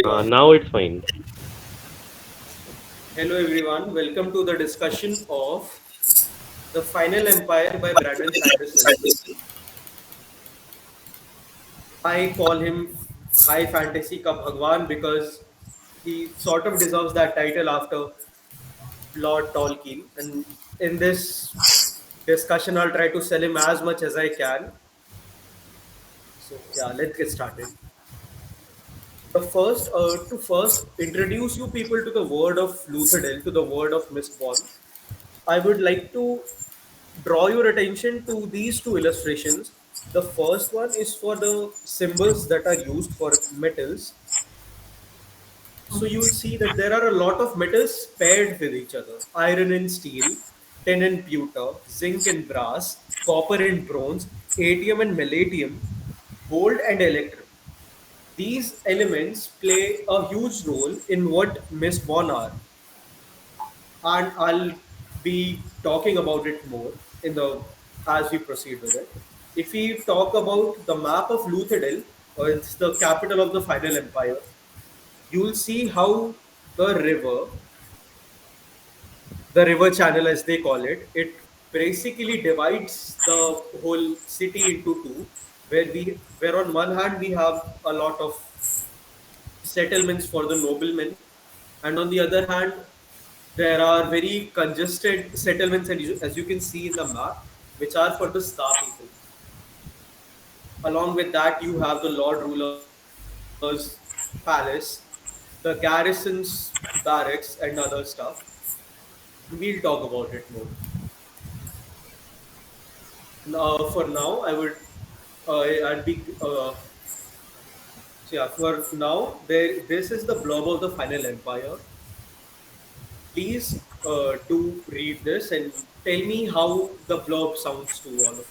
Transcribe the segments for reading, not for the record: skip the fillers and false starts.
Now it's fine. Hello everyone, welcome to the discussion of The Final Empire by Brandon Sanderson. I call him High Fantasy Ka Bhagwan because he sort of deserves that title after Lord Tolkien. And in this discussion, I'll try to sell him as much as I can. So yeah, let's get started. To first introduce you people to the word of Luthadel, to the word of Mistborn, I would like to draw your attention to these two illustrations. The first one is for the symbols that are used for metals. So you'll see that there are a lot of metals paired with each other: iron and steel, tin and pewter, zinc and brass, copper and bronze, atium and palladium, gold and electrum. These elements play a huge role in what Mistborn are, and I'll be talking about it more in the as we proceed with it. If we talk about the map of Luthadel, it's the capital of the Final Empire, you'll see how the river, the river channel as they call it basically divides the whole city into two, where on one hand we have a lot of settlements for the noblemen, and on the other hand there are very congested settlements, and as you can see in the map, which are for the Ska people. Along with that, you have the Lord Ruler's palace, the garrison's barracks, and other stuff. We'll talk about it more. For now, I'd be so yeah. For now, this is the blurb of the Final Empire. Please do read this and tell me how the blurb sounds to all of you.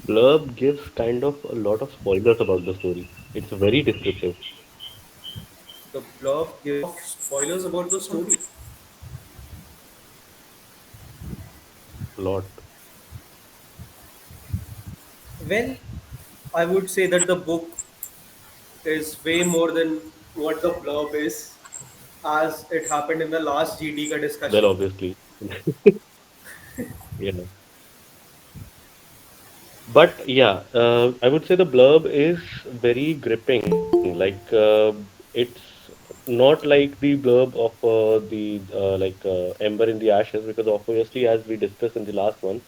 Blurb gives kind of a lot of spoilers about the story. It's very descriptive. The blurb gives spoilers about the story. A lot. Well, I would say that the book is way more than what the blurb is, as it happened in the last GD ka Well, discussion. obviously. Yeah. But yeah, I would say the blurb is very gripping. It's not like the blurb of the Ember in the Ashes, because obviously, as we discussed in the last one,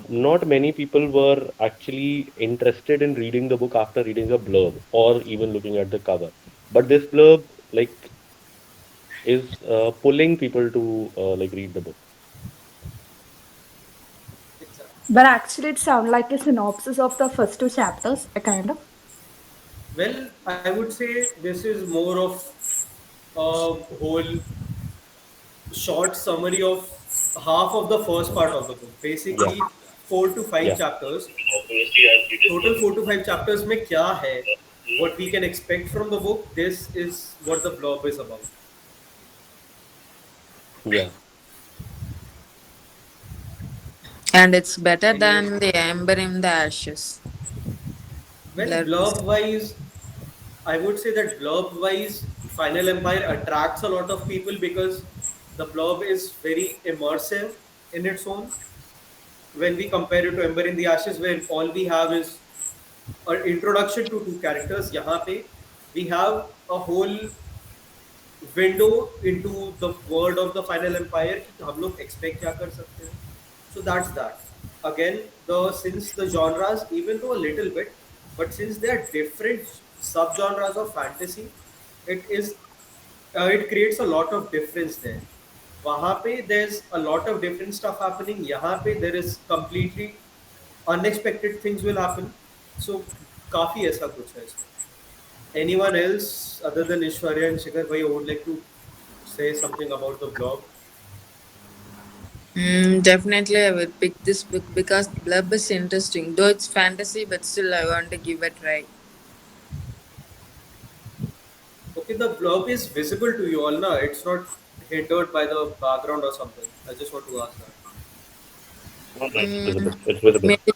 not many people were actually interested in reading the book after reading a blurb or even looking at the cover. But this blurb, like, is pulling people to read the book. Exactly. But actually, it sounds like a synopsis of the first two chapters, a kind of. Well, I would say this is more of a whole short summary of half of the first part of the book. Yeah, Basically, 4 to 5 yeah, chapters. Total 4 to 5 chapters में क्या है? What we can expect from the book. This is what the blurb is about. yeah. And it's better Anyway, than the ember in the ashes. well, Blurb is. blurb wise, I would say that blurb wise, Final Empire attracts a lot of people because the blurb is very immersive in its own. When we compare it to Ember in the Ashes, where all we have is an introduction to two characters, यहाँ पे we have a whole window into the world of the Final Empire कि हम लोग expect क्या कर सकते हैं. So that's that. Again, the since the genres, even though a little bit, but since they are different subgenres of fantasy, it creates a lot of difference there. वहाँ पे there's a lot of different stuff happening. यहाँ पे there is completely unexpected things will happen. So काफी ऐसा कुछ है इसमें. Anyone else other than Ishwarya and Shikhar bhai would like to say something about the blog? Definitely, I would pick this book because Blurb is interesting. Though it's fantasy, but still, I want to give it a try. Okay, the blog is visible to you all, na? It's not hindered by the background or something. I just want to ask that. No, no, it's Mm, visible. It's visible. maybe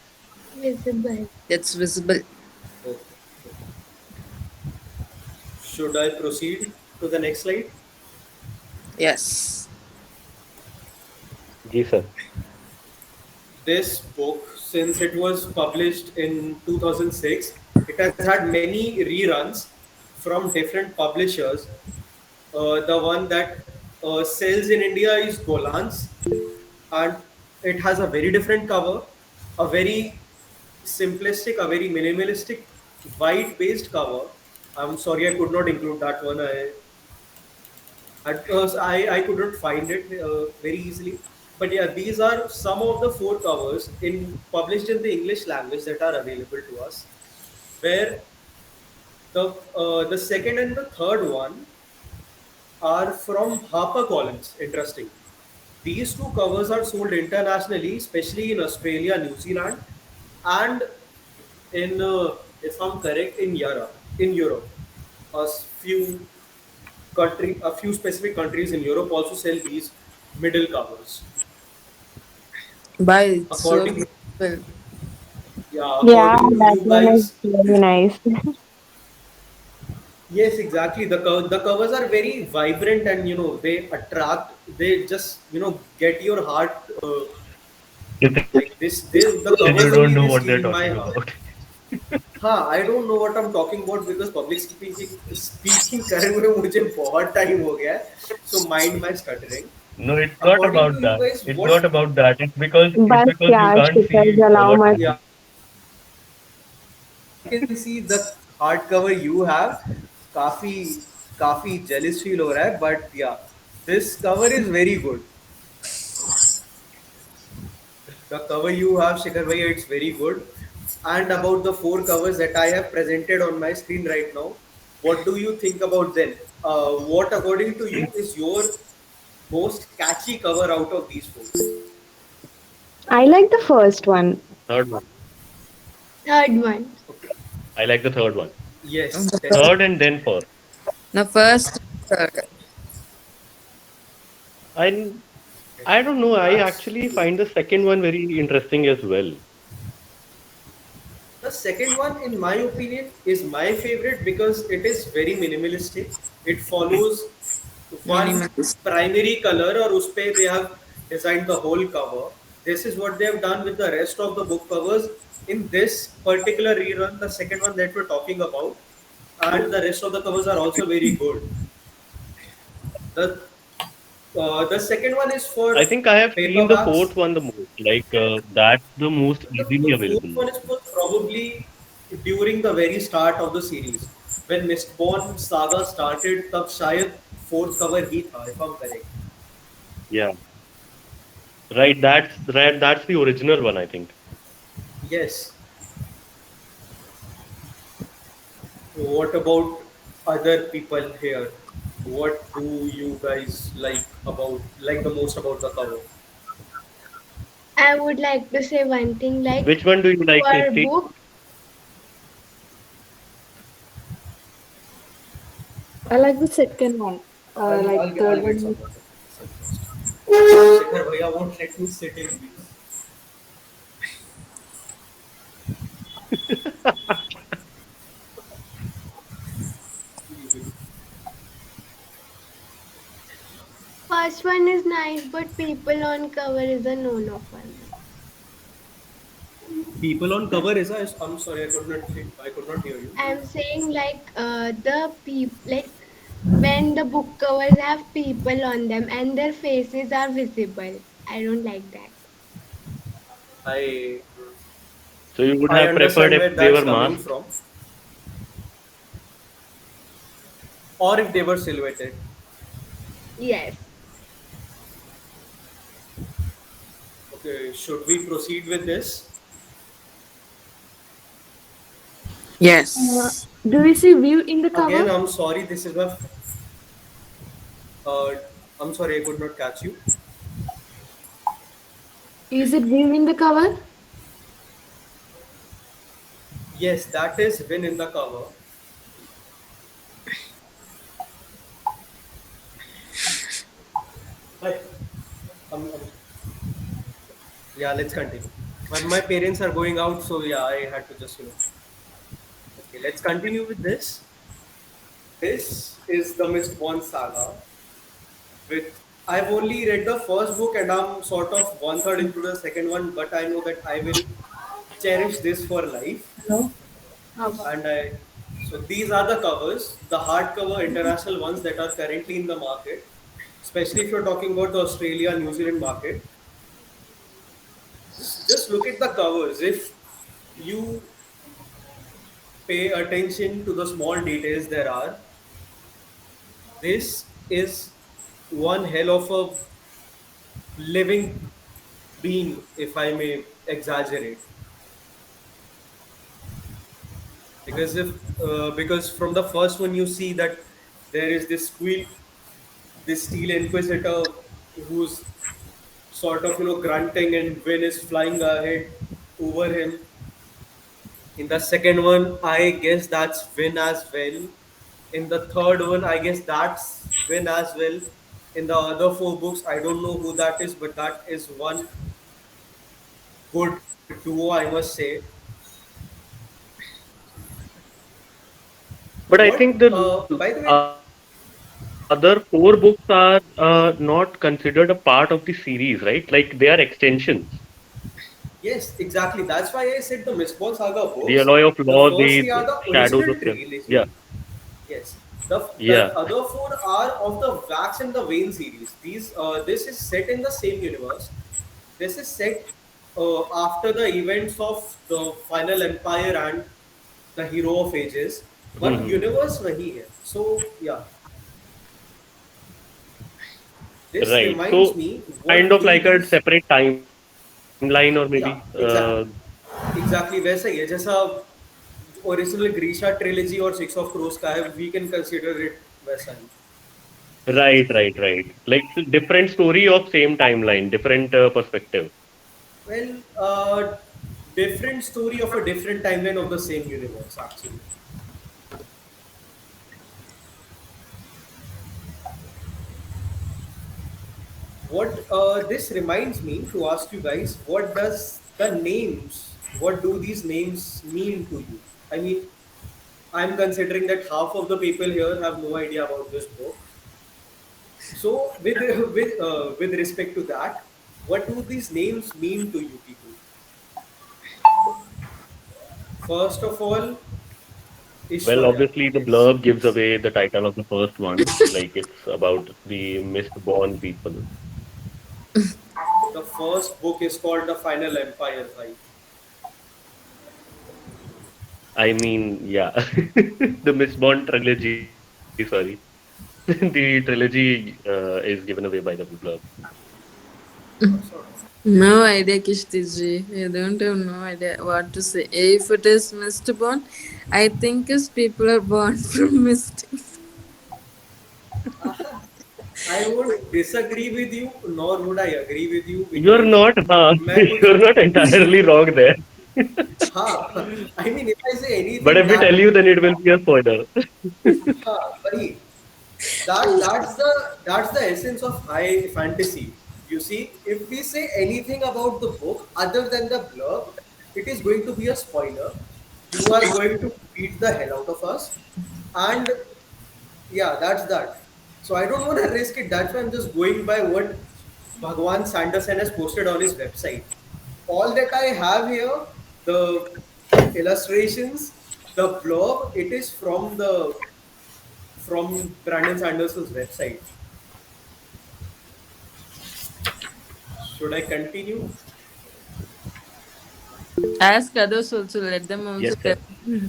Visible. it's visible. Okay. Should I proceed to the next slide? Yes. Ji, sir. This book, since it was published in 2006, it has had many reruns from different publishers. The one that sells in India is Golan's, and it has a very different cover, a very simplistic, a very minimalistic, white-based cover. I'm sorry, I could not include that one. I couldn't find it very easily. But yeah, these are some of the four covers in published in the English language that are available to us. Where the second and the third one are from HarperCollins. Interesting. These two covers are sold internationally, especially in Australia, New Zealand, and in, if I'm correct, in Europe. In Europe, few a few specific countries in Europe also sell these middle covers. But it's so According, beautiful. yeah, Yeah, according to that you one is guys, very nice. yes, exactly. The covers are very vibrant and they attract. They just get your heart. Like this, the You covers don't only know they what they're steal my talking heart. about. हाँ, I don't know what I'm talking about because public speaking करे हुए मुझे बहुत time हो गया है. So mind my stuttering. No, it's not According about to you that. guys, It's what? not about that. It's But because you yeah, can't Kshitij, see allow what my Yeah, I can see the hardcover you have. काफी काफी jealous feel हो रहा है. But yeah, this cover is very good. The cover you have, Shikhar bhai, it's very good. And about the four covers that I have presented on my screen right now, what do you think about them? What, according to you, is your most catchy cover out of these four? I like the first one. third one. Third one. Okay. I like the third one. Yes, The Third definitely. and then fourth. first, third. I I don't know. I That's actually find the second one very interesting as well. the second one, in my opinion, is my favorite because it is very minimalistic. It follows one Minimalist. primary color, or uspe they have designed the whole cover. This is what they have done with the rest of the book covers. In this particular rerun, the second one that we're talking about, and the rest of the covers are also very good. The the second one is for I think I have seen the paperbacks. fourth one the most. That's the most The easily fourth available. one is was probably during the very start of the series. When Mistborn saga started, तब शायद fourth cover ही था, if I'm correct. Yeah. Right. That's the original one, I think. Yes. What about other people here? What do you guys like the most about the cover? I would like to say one thing like Which one do you like, for Christy? book, I like the second one. Like third I'll get one. someone. Shikhar bhaiya won't let me sit in peace. first one is nice, but people on cover is a no-no for me. People on cover is I'm sorry, I could not hear you. I'm saying like the people like when the book covers have people on them and their faces are visible. I don't like that. I So you would I have preferred understand if where they that's were coming masked? from. or if they were silhouetted. Yes. Okay, should we proceed with this? Yes. Do we see view in the Again, cover? I'm sorry, this is my. Uh, I'm sorry, I could not catch you. Is it view in the cover? Yes, that is Win in the cover. Hi. I'm Yeah, let's continue. My parents are going out, so yeah, I had to just. Okay, let's continue with this. This is the Mistborn saga. With I've only read the first book and I'm sort of one third into the second one, but I know that I will cherish this for life. Hello. Okay. And I so these are the covers, the hardcover international ones that are currently in the market, especially if you're talking about the Australia, New Zealand market. Just look at the covers. If you pay attention to the small details there are, this is one hell of a living being, if I may exaggerate. Because from the first one you see that there is this squeal, this steel inquisitor who's sort of grunting, and Vin is flying ahead over him. In the second one, I guess that's Vin as well. In the third one, I guess that's Vin as well. In the other four books, I don't know who that is, but that is one good duo, I must say. But I think the By the way, other four books are not considered a part of the series, right? Like they are extensions. yes, exactly. That's why I said the Mistborn Saga The Alloy books. of The Law, first the three are the Shadows original of Death. trilogy. Yeah, Yes. The yeah. other four are of the Wax and the Vein series. This is set in the same universe. This is set after the events of the Final Empire and the Hero of Ages. But Mhm. universe wahi hai. So yeah, this Right. reminds So me. kind What of do like a these? separate timeline or maybe Yeah, exactly वैसा ही है जैसा original ग्रीशा trilogy और six of cross का है we can consider it वैसा ही right, right, right. Like different story of same timeline, different perspective. well different story of a different timeline of the same universe actually. What this reminds me to ask you guys, what do these names mean to you? I mean, I'm considering that half of the people here have no idea about this book. So, with respect to that, what do these names mean to you people? First of all, Well, Ishwarya. obviously the Yes. blurb gives away the title of the first one. Like it's about the mistborn people. The first book is called The Final Empire, right? I mean, yeah, the Mistborn trilogy. Sorry, the trilogy is given away by the blurb. Sort of. No idea, Kshitij. I don't have no idea what to say. If it is Mistborn, I think is people are born from mist. I would disagree with you, nor would I agree with you You're because not, मैं कुछ you're not entirely wrong there. हाँ I mean if I say But anything if we tell that you, then it will be a spoiler. हाँ वही that's the essence of high fantasy. You see, if we say anything about the book other than the blurb, it is going to be a spoiler. You are going to beat the hell out of us, and yeah, that's that. So I don't want to risk it. That's why I'm just going by what Bhagwan Sanderson has posted on his website. All that I have here, the illustrations, the blog, it is from Brandon Sanderson's website. Should I continue? Ask others also, let them Yes, also sir. tell.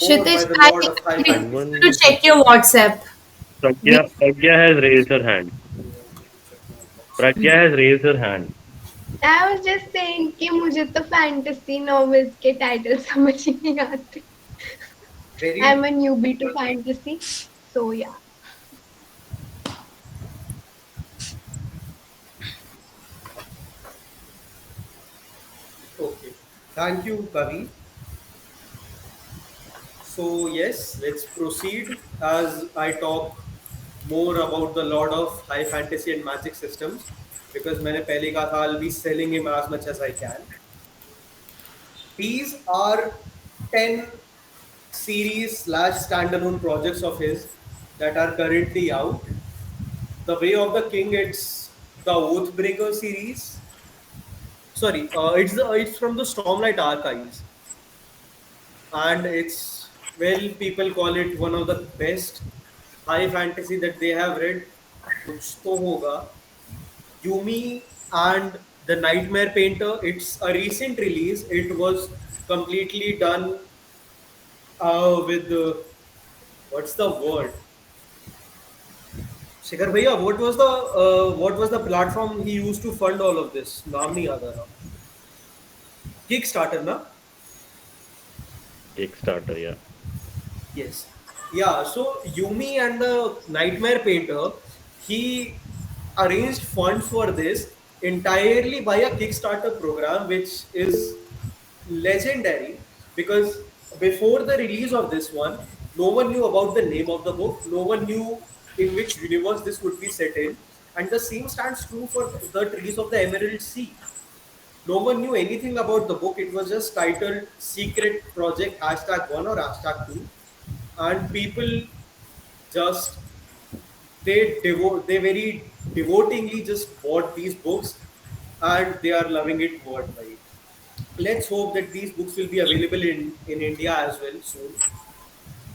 or by Kshitij, the I Lord of High request Fantasy. you to Someone check your WhatsApp. We Pragya has raised her hand. Pragya has raised her hand. I was just saying कि मुझे तो fantasy novels के title समझ ही नहीं आते. I'm Very a newbie to fantasy, so yeah. okay. Thank you, Kavi. So yes, let's proceed as I talk more about the Lord of High Fantasy and Magic systems because मैंने पहले कहा था I'll be selling him as much as I can. These are 10 series slash standalone projects of his that are currently out. The Way of the King, it's the Oathbreaker series. Sorry, it's from the Stormlight Archives, and it's, well, people call it one of the best high fantasy that they have read. कुछ तो होगा. Yumi and the Nightmare Painter. It's a recent release. It was completely done with what's the word? Shikhar bhaiya, what was the platform he used to fund all of this? नाम नहीं याद आ रहा. Kickstarter, na? Kickstarter, yeah. Yes. Yeah, so Yumi and the Nightmare Painter, he arranged funds for this entirely by a Kickstarter program, which is legendary because before the release of this one, no one knew about the name of the book, no one knew in which universe this would be set in, and the same stands true for the Trees of the Emerald Sea. No one knew anything about the book. It was just titled Secret Project #1 or #2, and people just they very devotingly just bought these books, and they are loving it worldwide. Let's hope that these books will be available in India as well soon.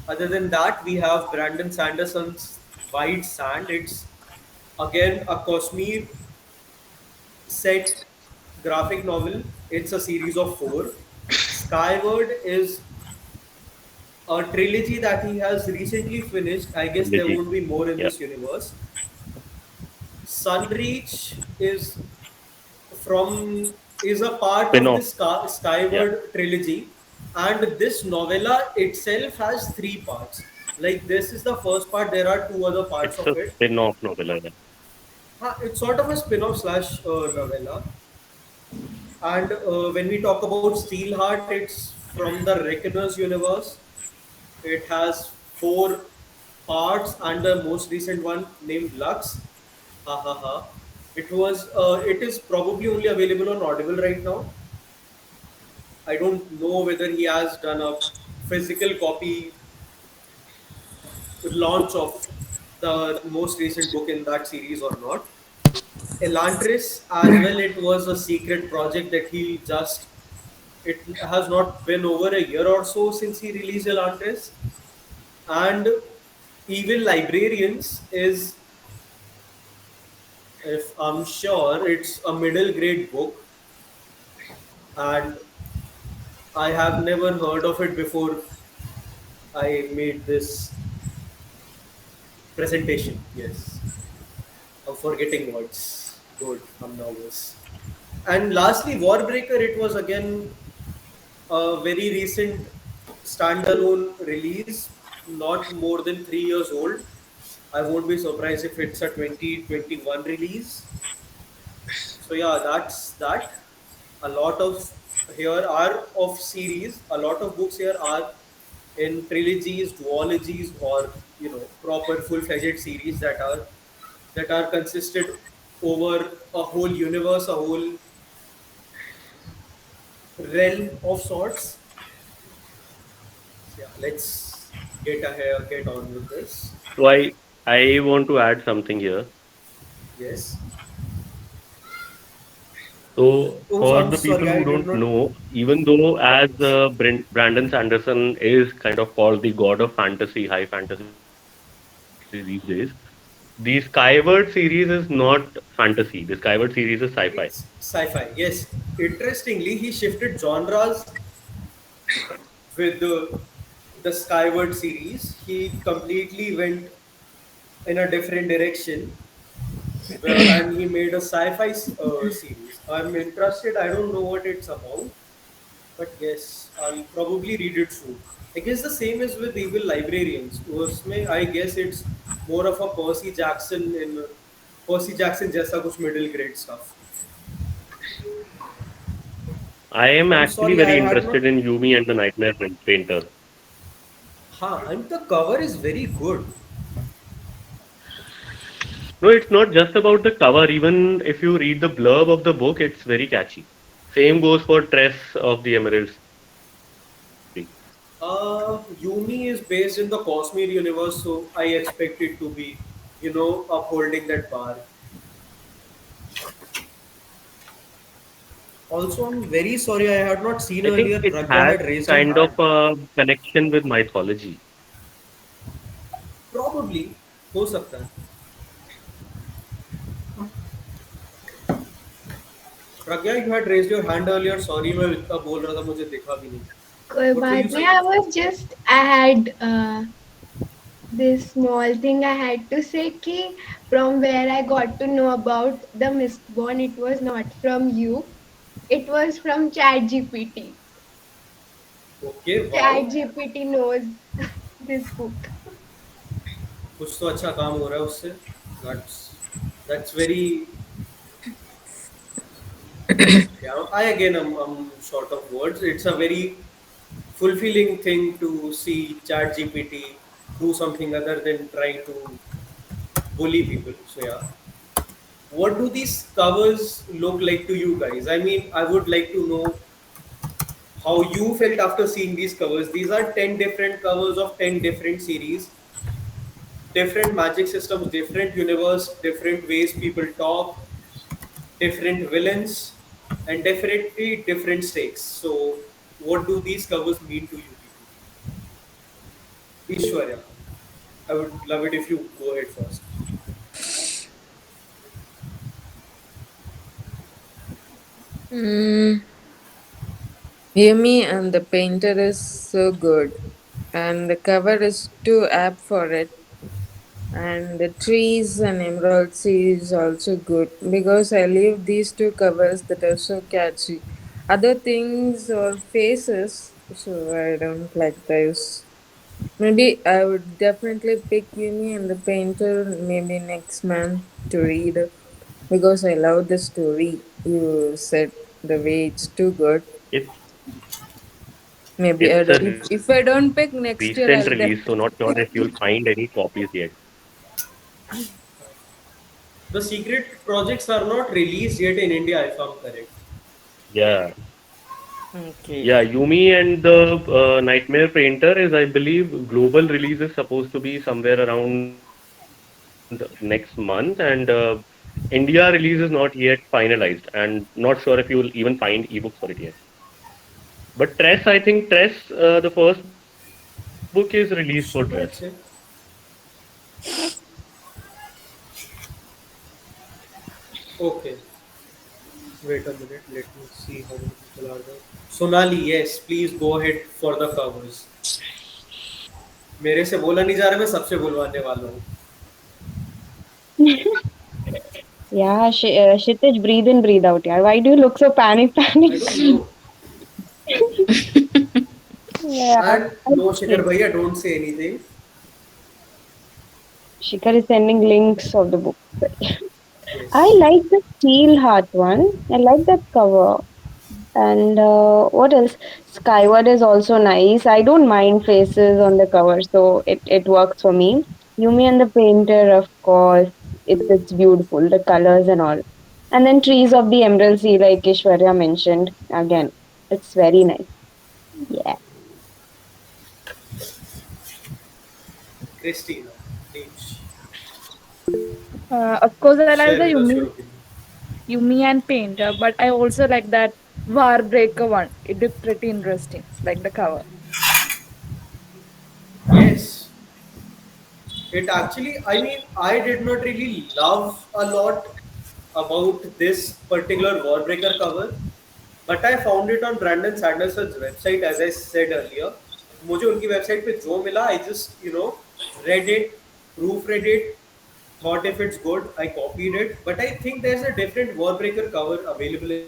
Other than that, we have Brandon Sanderson's White Sand. It's again a Kashmir set graphic novel. It's a series of four. Skyward is a trilogy that he has recently finished. I guess there Trilogy. won't be more in Yeah. this universe. Sunreach from is a part of Spin-off. this Yeah. Skyward trilogy, and this novella itself has three parts. Like this is the first part. There are two other parts It's of a it. spin-off novella. Yeah. It's sort of a spin-off slash novella. And when we talk about Steelheart, it's from the Reckoners universe. It has four parts and the most recent one named Lux. Ha ha ha. It is probably only available on Audible right now. I don't know whether he has done a physical copy launch of the most recent book in that series or not. Elantris as well, it was a secret project that he just, it has not been over a year or so since he released Elantris. And Evil Librarians is, if I'm sure, it's a middle grade book, and I have never heard of it before I made this presentation. Yes, I'm forgetting words. Good, I'm nervous. And lastly, Warbreaker, it was again a very recent standalone release, not more than 3 years old. I won't be surprised if it's a 2021 release. So yeah, that's that. A lot of here are of series. A lot of books here are in trilogies, duologies, or proper full-fledged series that are consisted over a whole universe, a whole realm of sorts. So yeah, let's get on with this. So I want to add something here. Yes. So Oh, for I'm the sorry, people I who did don't not. know, even though as Brandon Sanderson is kind of called the god of fantasy, high fantasy these days, the Skyward series is not fantasy. The Skyward series is sci-fi. It's sci-fi. Yes. Interestingly, he shifted genres with the Skyward series. He completely went in a different direction, and he made a sci-fi series. I'm interested. I don't know what it's about, but yes, I'll probably read it soon. I guess the same is with Evil Librarians. उसमें I guess it's more of a Percy Jackson जैसा कुछ middle grade stuff. I am I'm actually sorry, I very had not. interested in Yumi and the Nightmare Painter. Huh, and the cover is very good. No, it's not just about the cover. Even if you read the blurb of the book, it's very catchy. Same goes for Tress of the Emerald City. Yumi is based in the Cosmere universe, so I expect it to be, upholding that bar. Also, I'm very sorry I had not seen I think earlier. it Pragya has had raised her kind of hand. a connection with mythology. Probably, हो सकता है. Pragya, you had raised your hand earlier. Sorry, मैं इतना बोल रहा था मुझे देखा भी नहीं. कोई What were you बात नहीं. saying? I was just I had this small thing I had to say ki from where I got to know about the Mistborn, it was not from you. It was from ChatGPT. Okay, wow. ChatGPT knows this book. कुछ तो अच्छा काम हो रहा है उससे. That's that's very. Yeah, I'm short of words. It's a very fulfilling thing to see ChatGPT do something other than trying to bully people. So yeah, what do these covers look like to you guys? I mean, I would like to know how you felt after seeing these covers. These are 10 different covers of 10 different series, different magic systems, different universe, different ways people talk, different villains, and definitely different stakes. So, what do these covers mean to you people? Ishwarya, I would love it if you go ahead first. Mm, Yumi and the painter is so good, and the cover is too apt for it. And the trees and emerald sea is also good because I leave these two covers that are so catchy. Other things or faces, so I don't like those. Maybe I would definitely pick Yumi and the painter maybe next month to read because I love the story. You said the way it's too good. It's Maybe it's a if I don't pick recent next release, year, so I'll not sure if definitely. you'll find any copies yet. The secret projects are not released yet in India, if I'm correct. Yeah, Okay. yeah. Yumi and the Nightmare Painter is, I believe, global release is supposed to be somewhere around next month, and India release is not yet finalized, and not sure if you'll even find ebooks for it yet. But Tress, I think Tress, the first book is released for Tress. So that's it. Okay, wait a minute. Let me see how many people are there. Sonali, yes, please go ahead for the covers. मेरे से बोला नहीं जा रहा मैं सबसे बुलवाने वाला हूँ. Yeah, Kshitij, breathe in, breathe out. Yeah. Why do you look so panic? I don't know. Yeah. And no, Shikhar Okay. bhaiya, don't say anything. Shikhar is sending links of the book. I Yes. like the steel heart one. I like that cover. And what else? Skyward is also nice. I don't mind faces on the cover, so it works for me. Yumi and the Painter, of course, it's beautiful, the colors and all. And then Trees of the Emerald Sea, like Ishwarya mentioned, again, it's very nice. Yeah. Christina, please Of course, I like share the with us your opinion. Yumi and Painter, but I also like that War Breaker one. It looked pretty interesting, like the cover. Yes, it actually, I mean, I did not really love a lot about this particular Warbreaker cover, but I found it on Brandon Sanderson's website, as I said earlier. मुझे उनकी website पे जो मिला, I just read it, proofread it, thought if it's good, I copied it. But I think there's a different Warbreaker cover available in India.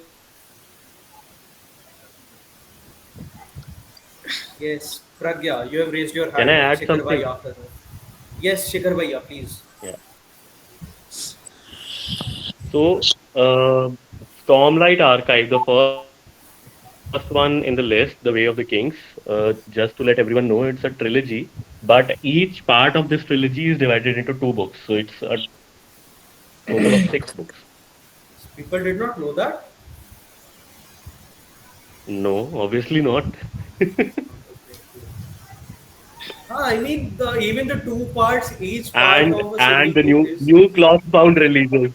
Yes, Pragya, you have raised your Can I hand. add Shikhar bhai something? after her. Yes, Shikhar bhaiya, please. Yeah. So, Stormlight Archive, the first one in the list, The Way of the Kings. Just to let everyone know, it's a trilogy, but each part of this trilogy is divided into two books. So it's a total of six books. People did not know that. No, obviously not. I mean, even the two parts, each part and of a and single the book new is new class bound releases.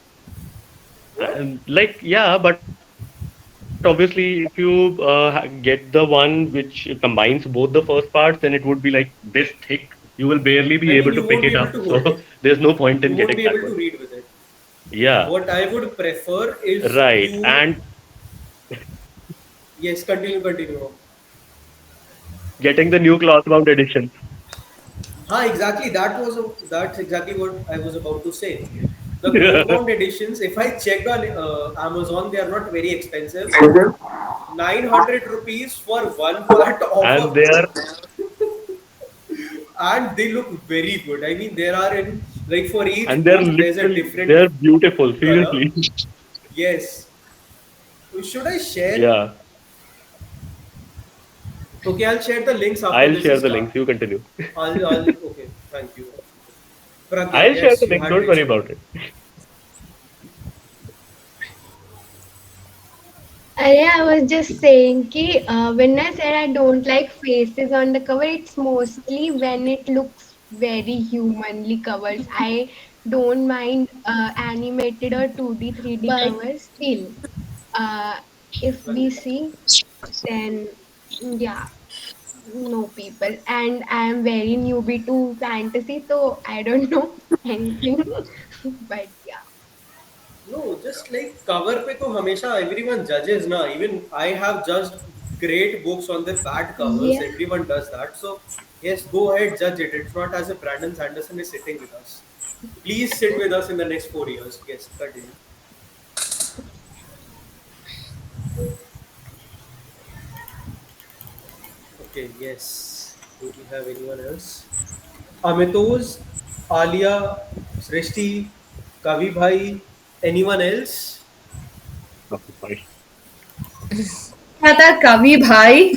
what? Like yeah, but obviously if you get the one which combines both the first parts, then it would be like this thick. You will barely be able to pick it I up. mean, So you won't be able to there's no hold it. point in getting that one. You won't be able to read with it. Yeah, What I would prefer is right. And you. Yes, continue, continue. getting the new class bound edition. Exactly. That's exactly what I was about to say. The clothbound editions, if I checked on Amazon, they are not very expensive. 900 rupees for one part of and they are and they look very good. I mean, there are in like for each and they're book, there's a literally different they're beautiful. color. Seriously. Yes. Should I share? Yeah. Okay, I'll share the links after I'll this share is the done. links. You continue. Okay, thank you. Pragya, I'll share yes, the you links. had Don't worry raised your about hand. it. I was just saying ki, when I said I don't like faces on the cover, it's mostly when it looks very humanly covers. I don't mind animated or 2D, 3D covers still. Uh, if we see, then yeah, no people. And I am very newbie to fantasy, so I don't know anything. But yeah. No, just like cover पे तो हमेशा everyone judges ना. Even I have judged great books on their bad covers. Yeah. Everyone does that. So yes, go ahead, judge it. It's not as if Brandon Sanderson is sitting with us. Please sit with us in the next 4 years. Yes, continue. Okay, yes. Do we have anyone else? Amitos, Alia, Srishti, Kavi Bhai, anyone else? Okay, fine. क्या था कवि भाई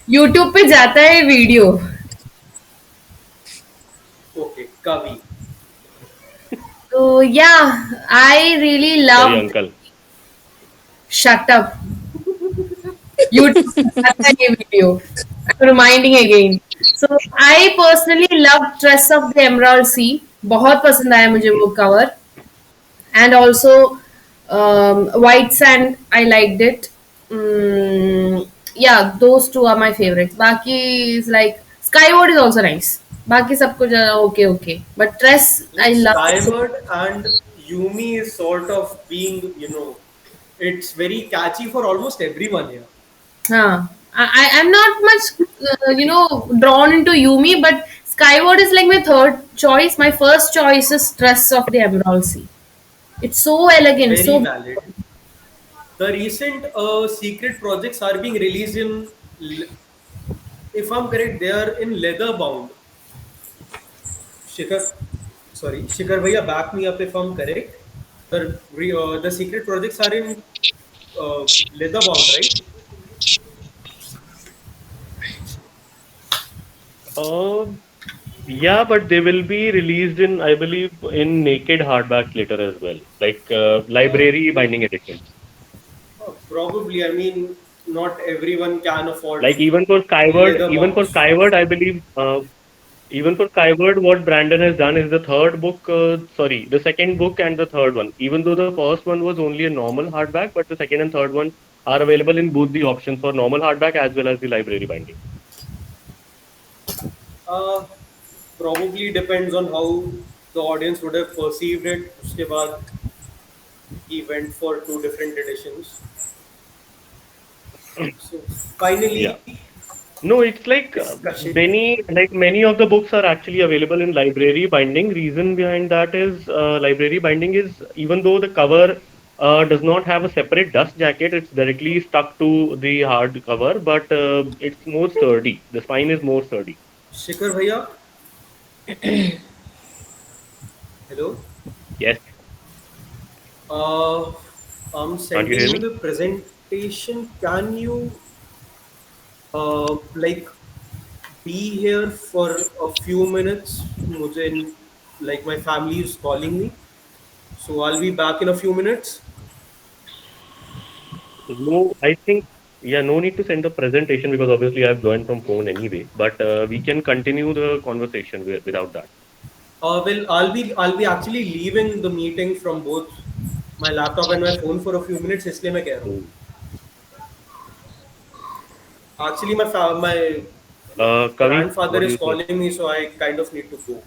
YouTube पे जाता है video. Okay, Kavi. So yeah, I really Sorry, loved. uncle. Shut up. YouTube पे जाता है ये video. I'm reminding again. So I personally loved Tress of the Emerald Sea. बहुत पसंद आया मुझे वो cover. And also White Sand, I liked it. Yeah, those two are my favorites. Baki is like Skyward is also nice. Baki sab kuch okay, okay. But Tress, I Like love it so. Skyward and Yumi is sort of being, it's very catchy for almost everyone here. Huh. I'm not much, drawn into Yumi, but Skyward is like my third choice. My first choice is Tress of the Emerald Sea. It's so elegant, Very so valid. The recent secret projects are being released in, if I'm correct, they are in leather bound. Shikhar, sorry, Shikhar Bhaiya, back me up if I'm correct. The secret projects are in leather bound, right? Um, yeah, but they will be released in, I believe, in naked hardbacks later as well, like Uh, library binding editions. Probably. I mean, not everyone can afford Like leather Even for bounds. Skyward, I believe, even for Skyward, what Brandon has done is the third book, sorry, the second book and the third one. Even though the first one was only a normal hardback, but the second and third one are available in both the options for normal hardback as well as the library binding. Uh, Probably depends on how the audience would have perceived it. उसके बाद he went for two different editions. So Yeah. finally, No, it's like discussion. many of the books are actually available in library binding. Reason behind that is library binding is even though the cover does not have a separate dust jacket, it's directly stuck to the hard cover, but it's more sturdy. The spine is more sturdy. Shikhar bhaiya, hello. Yes, Uh, I'm can't you sending hear you me? the presentation. Can you like be here for a few minutes? मुझे like my family is calling me, so I'll be back in a few minutes. No, I think yeah, no need to send the presentation because obviously I've joined from phone anyway. But we can continue the conversation without that. Well, I'll be actually leaving the meeting from both my laptop and my phone for a few minutes. इसलिए मैं कह रहा हूँ. Mm. Actually, my Kavit, grandfather what do is you say? calling me, so I kind of need to go.